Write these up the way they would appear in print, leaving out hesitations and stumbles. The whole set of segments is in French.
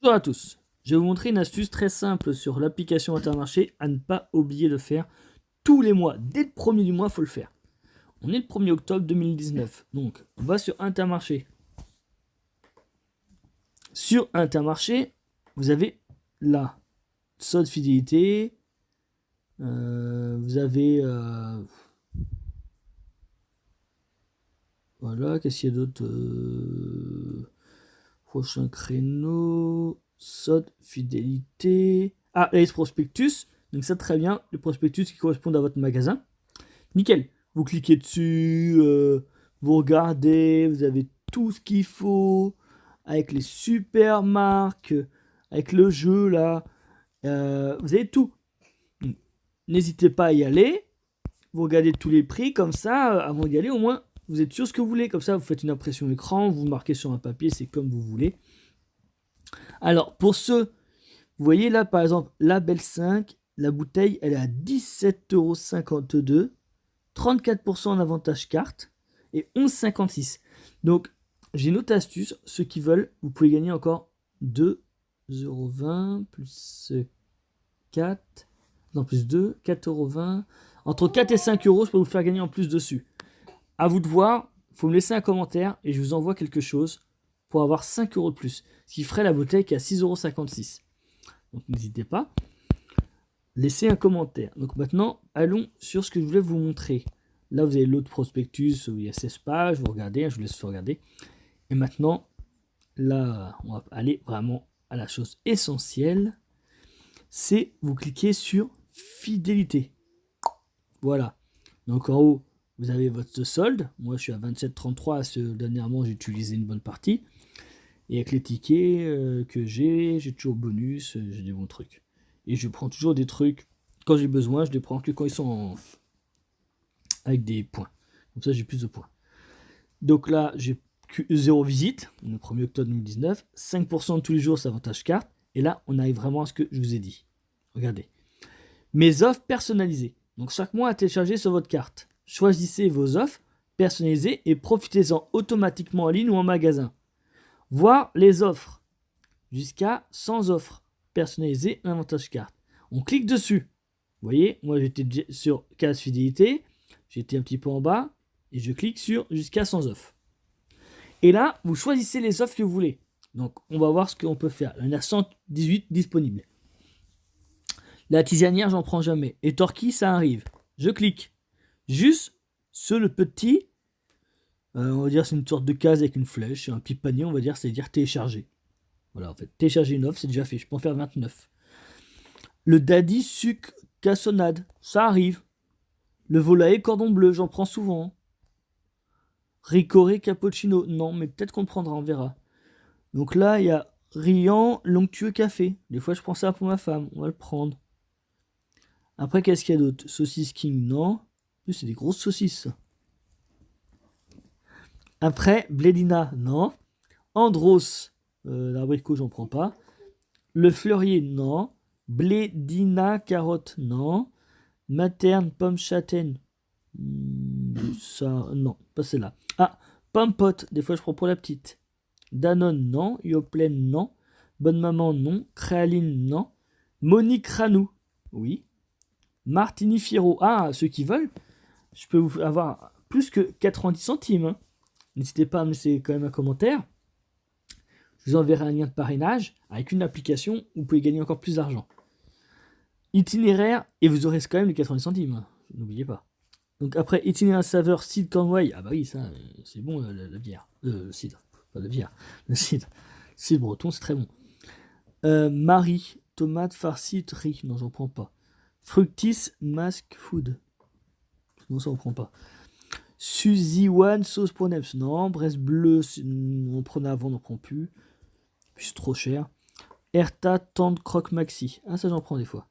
Bonjour à tous, je vais vous montrer une astuce très simple sur l'application Intermarché à ne pas oublier de faire tous les mois. Dès le premier du mois, il faut le faire. On est le 1er octobre 2019, donc on va sur Intermarché. Sur Intermarché, vous avez la solde fidélité, vous avez... voilà, qu'est-ce qu'il y a d'autre prochain créneau, solde fidélité... Ah, les prospectus, donc ça très bien, les prospectus qui correspondent à votre magasin. Nickel. Vous cliquez dessus, vous regardez, vous avez tout ce qu'il faut, avec les super marques, avec le jeu là, vous avez tout. N'hésitez pas à y aller, vous regardez tous les prix, comme ça, avant d'y aller, au moins, vous êtes sûr de ce que vous voulez. Comme ça, vous faites une impression écran, vous marquez sur un papier, c'est comme vous voulez. Alors, pour ceux, vous voyez là, par exemple, la Belle 5, la bouteille, elle est à 17,52 €. 34% en avantage carte et 11,56. Donc, j'ai une autre astuce. Ceux qui veulent, vous pouvez gagner encore 2,20 € plus 4. Non, plus 2, 4,20 €. Entre 4 et 5 € je peux vous faire gagner en plus dessus. À vous de voir. Il faut me laisser un commentaire et je vous envoie quelque chose pour avoir 5 € de plus. Ce qui ferait la bouteille qui est à 6,56 €. Donc, n'hésitez pas. Laissez un commentaire. Donc maintenant, allons sur ce que je voulais vous montrer. Là, vous avez l'autre prospectus où il y a 16 pages. Vous regardez, je vous laisse regarder. Et maintenant, là, on va aller vraiment à la chose essentielle. C'est vous cliquez sur fidélité. Voilà. Donc en haut, vous avez votre solde. Moi, je suis à 27,33. Dernièrement, j'ai utilisé une bonne partie. Et avec les tickets que j'ai toujours bonus. J'ai des bons trucs. Et je prends toujours des trucs, quand j'ai besoin, je les prends que quand ils sont avec des points. Comme ça, j'ai plus de points. Donc là, j'ai 0 visite, le 1er octobre 2019. 5% de tous les jours, c'est avantage carte. Et là, on arrive vraiment à ce que je vous ai dit. Regardez. Mes offres personnalisées. Donc chaque mois à télécharger sur votre carte. Choisissez vos offres personnalisées et profitez-en automatiquement en ligne ou en magasin. Voir les offres. Jusqu'à 100 offres personnalisées, un avantage carte. On clique dessus. Vous voyez, moi j'étais sur case fidélité, j'étais un petit peu en bas, et je clique sur jusqu'à 100 offres. Et là, vous choisissez les offres que vous voulez. Donc, on va voir ce qu'on peut faire. Il y en a 118 disponibles. La tisanière, j'en prends jamais. Et Torquay, ça arrive. Je clique. Juste sur le petit, on va dire c'est une sorte de case avec une flèche, un petit panier, on va dire, c'est-à-dire télécharger. Voilà, en fait, télécharger une offre, c'est déjà fait. Je peux en faire 29. Le daddy sucre cassonade, ça arrive. Le volaille cordon bleu, j'en prends souvent. Ricoré cappuccino, non, mais peut-être qu'on le prendra, on verra. Donc là, il y a riant l'onctueux café. Des fois, je prends ça pour ma femme, on va le prendre. Après, qu'est-ce qu'il y a d'autre? Saucisse king, non. C'est des grosses saucisses. Après, blédina, non. Andros, l'abricot, j'en prends pas. Le fleurier, non. Blédina, carotte, non. Materne, pomme châtaigne. Ça, non, pas celle-là. Ah, pomme pote, des fois je prends pour la petite. Danone, non. Yoplait, non. Bonne maman, non. Créaline, non. Monique Ranou, oui. Martini Fierro, ah, ceux qui veulent, je peux vous avoir plus que 90 centimes. Hein. N'hésitez pas à me laisser quand même un commentaire. Je vous enverrai un lien de parrainage avec une application où vous pouvez gagner encore plus d'argent. Itinéraire, et vous aurez quand même les 90 centimes, hein. N'oubliez pas. Donc après, itinéraire saveur cidre Cornouailles, ah bah oui, ça, c'est bon, la bière. Cidre, pas de bière, le cidre. Cidre breton, c'est très bon. Marie, tomate farcie, riz, non, j'en prends pas. Fructis, mask food, non, ça on prend pas. Suzy One, sauce pour neps, non. Bresse bleu, on prenait avant, on n'en prend plus. Puis c'est trop cher. Erta, tendre, croque maxi, ah ça j'en prends des fois.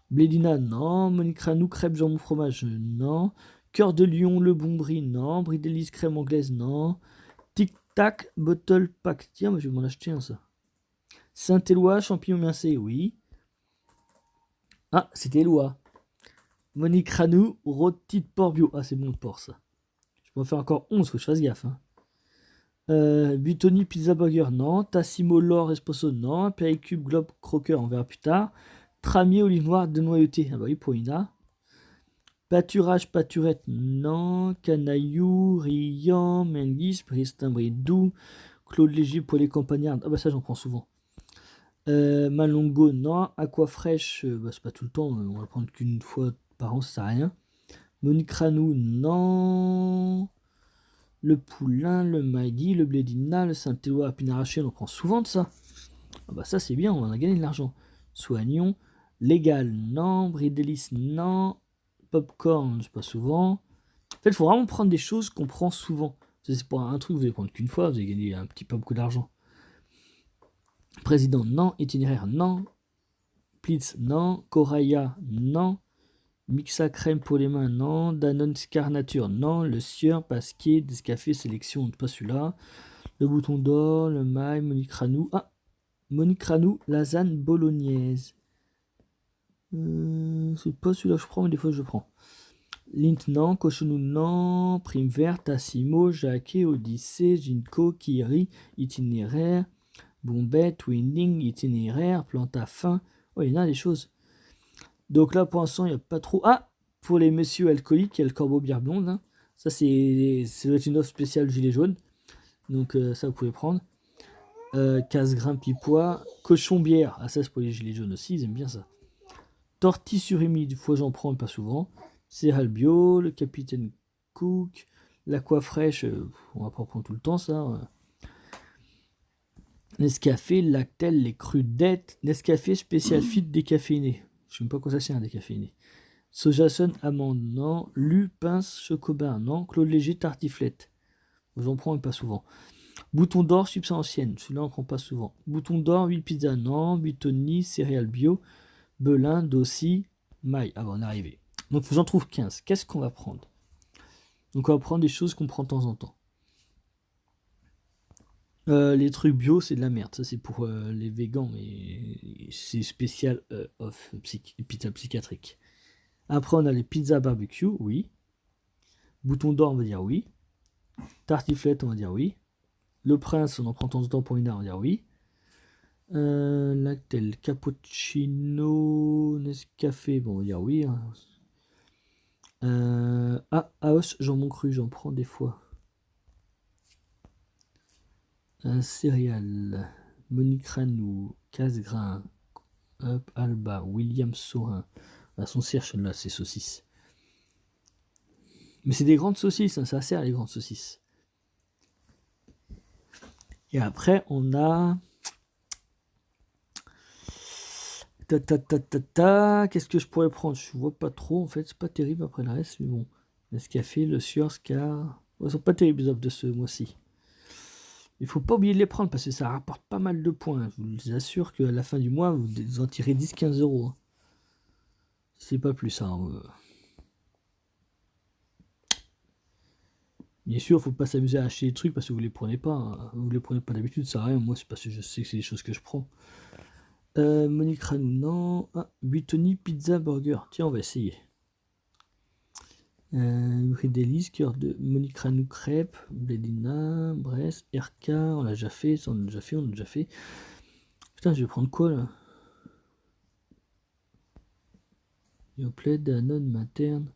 Blédina, non. Monique Ranou, crêpe jambon fromage, non. Cœur de lion, le bon brie, non. Brie d'hélice, crème anglaise, non. Tic Tac, bottle pack. Tiens, moi je vais m'en acheter un, ça. Saint-Éloi, champignons mincés, oui. Ah, c'était Éloi. Monique Ranou, rôti de porc bio. Ah, c'est bon le porc, ça. Je peux en faire encore 11, faut que je fasse gaffe. Hein. Butoni Pizza Burger, non. Tassimo L'Or Espresso, non. Péricube Globe Crocker, on verra plus tard. Tramier Olive Noire de Noyauté, ah bah oui, pour Ina. Pâturage Pâturette, non. Canaillou, Riant, Menguis, Bristin Bridou. Claude Léger pour les campagnards, ah bah ça j'en prends souvent. Malongo, non. Aquafresh, bah c'est pas tout le temps, on va le prendre qu'une fois par an, ça sert à rien. Monique Ranou, non. Le Poulain, le Magui, le Blédina, le Saint-Éloi à Pinaraché, on en prend souvent de ça. Ah bah ça c'est bien, on en a gagné de l'argent. Soignons. Légal, non. Bridelis, non. Popcorn, c'est pas souvent. En fait, il faut vraiment prendre des choses qu'on prend souvent. C'est pour un truc, vous allez prendre qu'une fois, vous allez gagner un petit peu beaucoup d'argent. Président, non. Itinéraire, non. Plitz, non. Coraya, non. Mixa crème pour les mains, non. Danone Scar Nature, non. Le Sieur, Pasquier, Descafé, Sélection, pas celui-là. Le Bouton d'Or, le Maille, Monique Ranou. Ah, Monique Ranou, lasagne bolognaise. C'est pas celui-là que je prends, mais des fois je le prends. Lint, non. Cochonou, non. Prime verte, Tassimo, Jacquet, Odyssée, Ginko, Kiri, Itinéraire, Bombette, Winding, Itinéraire, Plante à fin. Oh, il y en a des choses. Donc là, pour l'instant, il n'y a pas trop. Ah, pour les messieurs alcooliques, il y a le Corbeau Bière Blonde. Hein. Ça, ça doit être une offre spéciale gilet jaune. Donc ça, vous pouvez prendre. Casse-grain pipois. Cochon bière. Ah, ça, c'est pour les gilets jaunes aussi, ils aiment bien ça. Tortille surimi, des fois j'en prends, mais pas souvent. Céréales bio, le Capitaine Cook. L'aqua fraîche, on va pas prendre tout le temps ça. Nescafé, Lactel, les crudettes. Nescafé spécial fit décaféiné. Je sais même pas quoi ça c'est un décaféiné. Sojason, amande, non. Lu, pince, chocobin, non. Claude Léger, tartiflette. J'en prends, mais pas souvent. Bouton d'or, chips à ancienne. Celui-là, on prend pas souvent. Bouton d'or, huile pizza, non. Butoni, céréales bio. Belin, Dossi, maille. Ah bon, on est arrivé. Donc, j'en trouve 15. Qu'est-ce qu'on va prendre? Donc, on va prendre des choses qu'on prend de temps en temps. Les trucs bio, c'est de la merde. Ça, c'est pour les végans, mais c'est spécial off pizza psychiatrique. Après, on a les pizzas barbecue, oui. Bouton d'or, on va dire oui. Tartiflette, on va dire oui. Le Prince, on en prend de temps en temps pour une heure, on va dire oui. Lactel, cappuccino, Nescafé, bon, on va dire oui. Hein. Aos, jambon cru, j'en prends des fois. Céréales, Monique Ranou, Casgrain, Up, Alba, William Saurin. Ah, son cierge, là, c'est saucisses. Mais c'est des grandes saucisses, hein, ça sert les grandes saucisses. Et après, on a. Qu'est-ce que je pourrais prendre? Je vois pas trop, en fait, c'est pas terrible après le reste, mais bon. Nescafé, le Sieur, Scar. Ils sont pas terribles les offres de ce mois-ci. Il faut pas oublier de les prendre parce que ça rapporte pas mal de points. Je vous assure qu'à la fin du mois, vous en tirez 10-15 euros. Hein. C'est pas plus ça. Hein. Bien sûr, faut pas s'amuser à acheter des trucs parce que vous les prenez pas. Hein. Vous les prenez pas d'habitude, ça sert à rien. Moi, c'est parce que je sais que c'est des choses que je prends. Monique Ranou, non. Ah, Butoni Pizza Burger. Tiens, on va essayer. Bridelis, cœur de Monique Ranou crêpe, Blédina, Brest, RK, on l'a déjà fait, ça on l'a déjà fait, on l'a déjà fait. Putain, je vais prendre quoi là? Yoplait, Danone, Materne.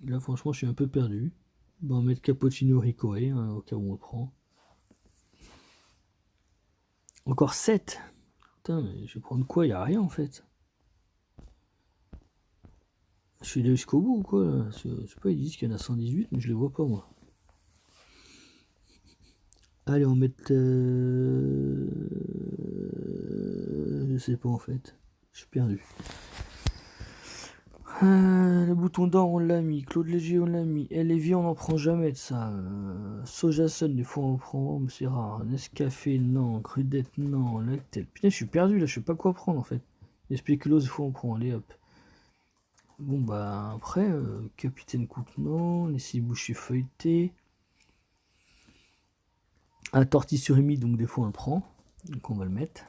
Là, franchement, je suis un peu perdu. Bon, on va mettre Cappuccino Ricoé, hein, au cas où on le prend. Encore 7. Putain, mais je vais prendre quoi? Il n'y a rien en fait. Je suis allé jusqu'au bout ou quoi là? Je sais pas, ils disent qu'il y en a 118, mais je les vois pas moi. Allez, on va mettre. Je sais pas en fait. Je suis perdu. Le bouton d'or, on l'a mis. Claude Léger, on l'a mis. Lévi, on n'en prend jamais de ça. Sojason, des fois on en prend, mais c'est rare. Nescafé, non. Crudette, non. Lactel. Putain, je suis perdu là, je sais pas quoi prendre en fait. Les spéculoos, des fois on prend. Allez hop. Bon bah après, Capitaine Cook, non. Les 6 bouchées feuilletées. Un tortille surimi, donc des fois on le prend. Donc on va le mettre.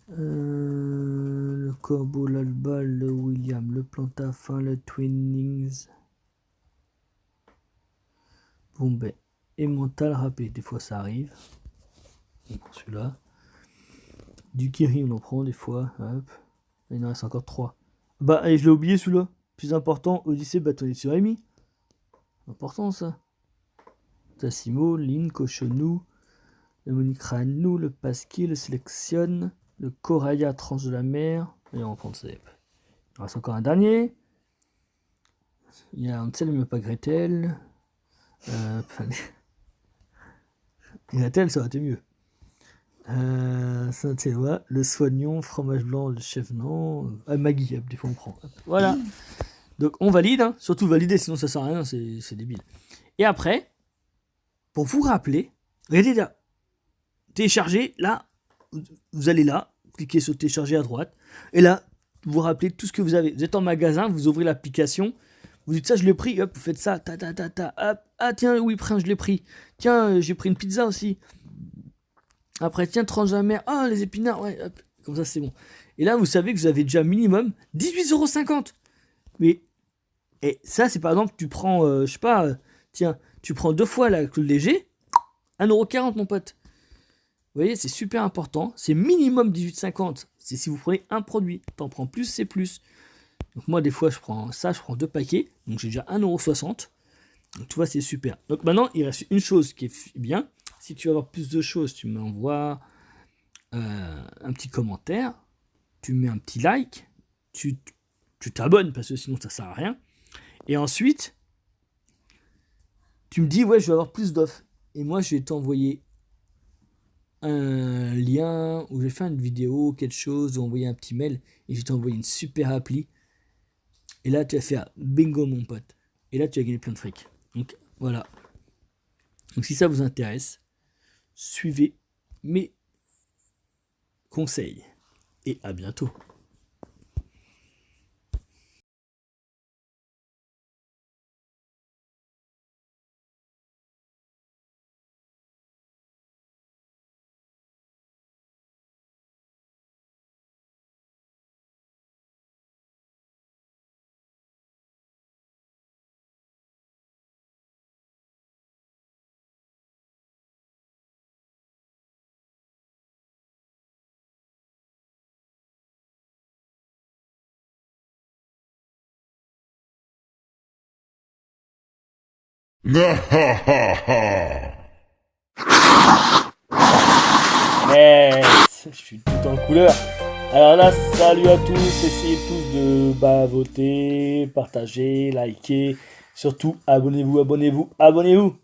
Le Corbeau, l'Alba, le William, le Plantafin, le Twinnings. Bon ben, et mental râpé, des fois ça arrive. On prend celui-là. Du kiri, on en prend des fois. Hop. Il en reste encore 3. Bah, et je l'ai oublié celui-là. Plus important, Odyssée bâtonnet sur Amy. Important ça. Tassimo, Lynn, Cochonou, le Monicranou, le Pasquier, le Sélectionne, le Coraya, tranche de la mer. Et on va prendre ça. Il reste encore un dernier. Il y a Ansel, mais pas Gretel. Gretel, ça aurait été mieux. Saint-Éloi, le Soignon, fromage blanc, le chef non. Maggie, hop, des fois on prend. Hop. Voilà. Donc on valide, hein. Surtout valider, sinon ça sert à rien, c'est débile. Et après, pour vous rappeler, regardez là, télécharger, là, vous allez là, cliquez sur télécharger à droite, et là, vous rappelez tout ce que vous avez. Vous êtes en magasin, vous ouvrez l'application, vous dites ça, je l'ai pris, hop, vous faites ça, hop, ah tiens, oui, je l'ai pris. Tiens, j'ai pris une pizza aussi. Après, tiens, tranche de la mer, ah, les épinards, ouais, hop, comme ça c'est bon. Et là, vous savez que vous avez déjà minimum 18,50 €. Mais, et ça, c'est par exemple, tu prends, je sais pas, tiens, tu prends 2 fois la Claude Léger, 1,40 € mon pote. Vous voyez, c'est super important. C'est minimum 18,50 €. C'est si vous prenez un produit. T'en prends plus, c'est plus. Donc moi, des fois, je prends 2 paquets. Donc j'ai déjà 1,60 €. Donc tu vois, c'est super. Donc maintenant, il reste une chose qui est bien. Si tu veux avoir plus de choses, tu m'envoies un petit commentaire. Tu mets un petit like. Tu t'abonnes parce que sinon, ça sert à rien. Et ensuite, tu me dis, ouais, je vais avoir plus d'offres. Et moi, je vais t'envoyer un lien où je vais faire une vidéo, quelque chose, ou envoyer un petit mail. Et je vais t'envoyer une super appli. Et là, tu vas faire bingo, mon pote. Et là, tu vas gagner plein de fric. Donc, voilà. Donc, si ça vous intéresse, suivez mes conseils. Et à bientôt. Yes, je suis tout en couleur. Alors là, salut à tous, essayez tous de voter, partager, liker, surtout abonnez-vous. À bientôt.